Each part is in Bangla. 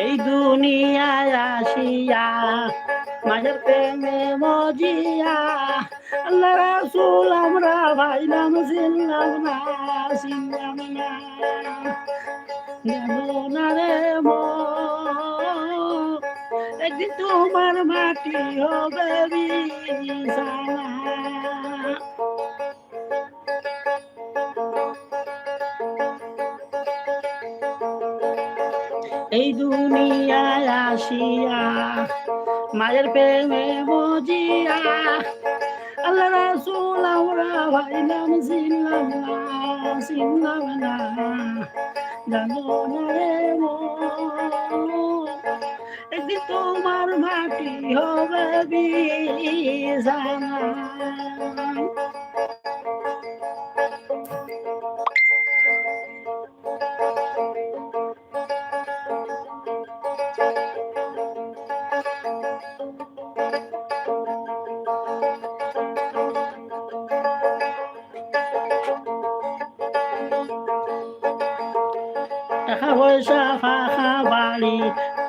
এই দুনিয়ায় আসিয়া মাঝের প্রেমে মজিয়া আল্লাহ রাসূল আমরা ভাইলাম চিনলাম না চিনলাম না জানো না রে একদিন তোমার মাটি হবে বিছানা। এই দুনিয়ায় আসিয়া মায়ের প্রেমে মজিয়া আল্লাহ রাসূল আমরা ভাইলাম চিনলাম না চিনলাম না জানো না রে একদিন তোমার মাটি হবে বিছানা। টাকা পয়সা ফাঁকা বাড়ি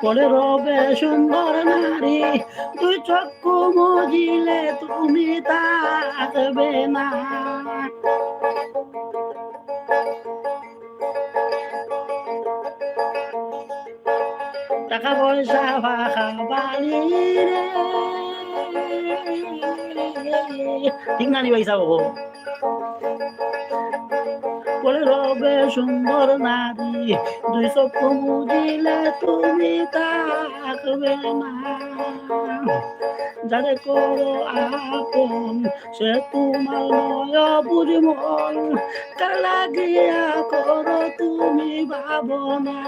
পরে রবে সুন্দর নারী তুই চক্ষু মজিলে তুমি থাকবে না। টাকা পয়সা ফাঁকা বাড়ি রে ঠিক না নি পয়সা বাবু বলে রবে সুন্দর নারী দুই চক্ষু মুজিলে তুমি থাকবে না। যারে করো আপন সে তোমার নয় বুঝমন কার লাগিয়া করো তুমি ভাবনা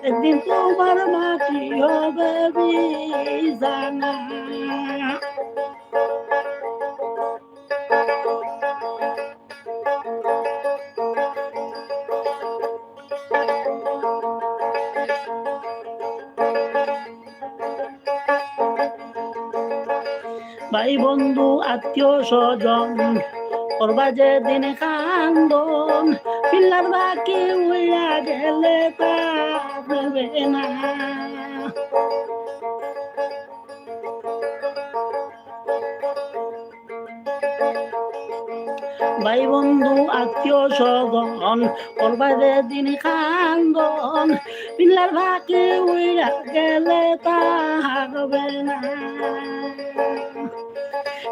একদিন তোমার মাটি হবে বিছানা। ভাই বন্ধু আত্মীয় স্বজন করবা যে দিন কান্দন পিল্লার বাকি উইয়া গেলে পারবে না। ভাই বন্ধু আত্মীয় স্বজন করবা যে দিন কান্দন পিল্লার বাকি উইয়া গেলে পারবে না।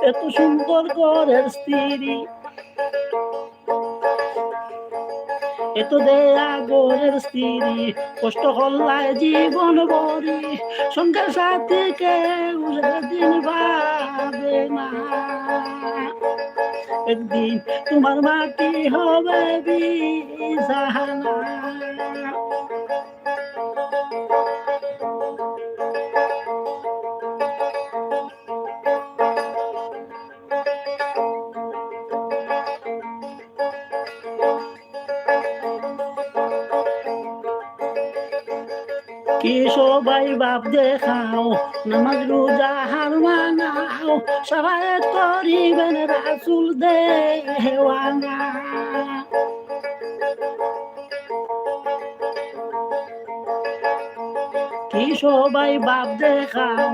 এত সুন্দর ঘরের স্ত্রী এত দেয়া ঘরের স্ত্রী কষ্ট হল্লায় জীবন ভরি সংখ্যার সাথে কেউ সেদিন ভাবে না একদিন তোমার মাটি হবে বিছানা। কি সবাই বাপ দেখাও নামাজ রোজা হার মানাও সবাই করিবেন রাসূল দেওয়ানা। কি সবাই বাপ দেখাও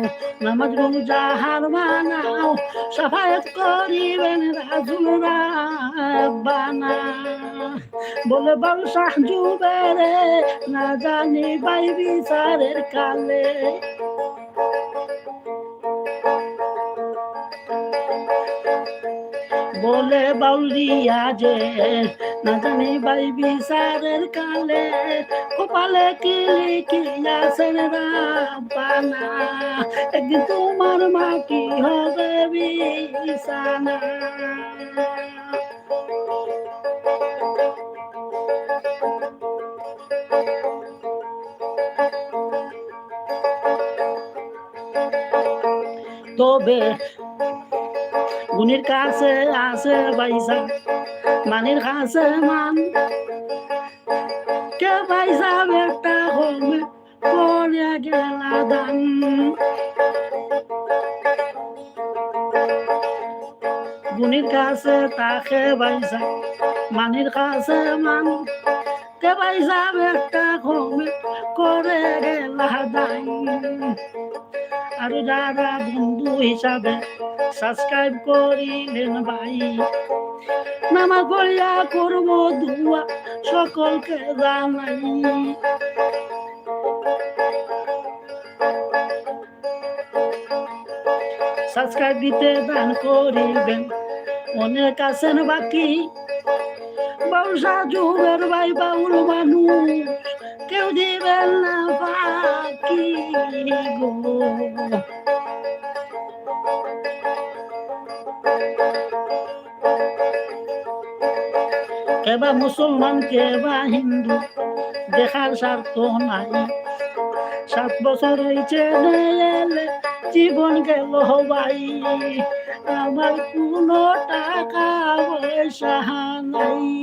নামাজ রোজা হার মানাও সবাই করিবেন রাসূল রাব্বানা। বলে বাদশাহ জুবেরে না জানি ভাই বিচারের কালে বলে বাউলিয়া যে না জানি ভাই বিচারের কালে কপালে কি লিখিয়াছেন রাব্বানা একদিন তোমার মাটি হবে বিছানা। তবে গুণীর কাছে আছে পয়সা মানির কাছে মান কে পয়সা একটা হবে পড়ে গেলা দান। গুণীর কাছে তাকে পয়সা মানির কাছে মান কে ভাই সাহেব একটা কমেন্ট করে গেলা দাই। আর যারা বন্ধু হিসাবে সাবস্ক্রাইব করিলেন ভাই, নামাজ পড়িয়া করব দুয়া সকলকে জানাই। সাবস্ক্রাইব দিতে দান করিবেন, অনেক আছেন বাকি। বর্ষা যুগের ভাই বাউল মানুষ, কেউ দিবেন না বাকি গো। কেবা মুসলমান কেবা হিন্দু দেখার স্বার্থ নাই। 7 বছর হয়েছে এলে জীবন গেল ভাই, আমার কোনো টাকা পয়সা নাই।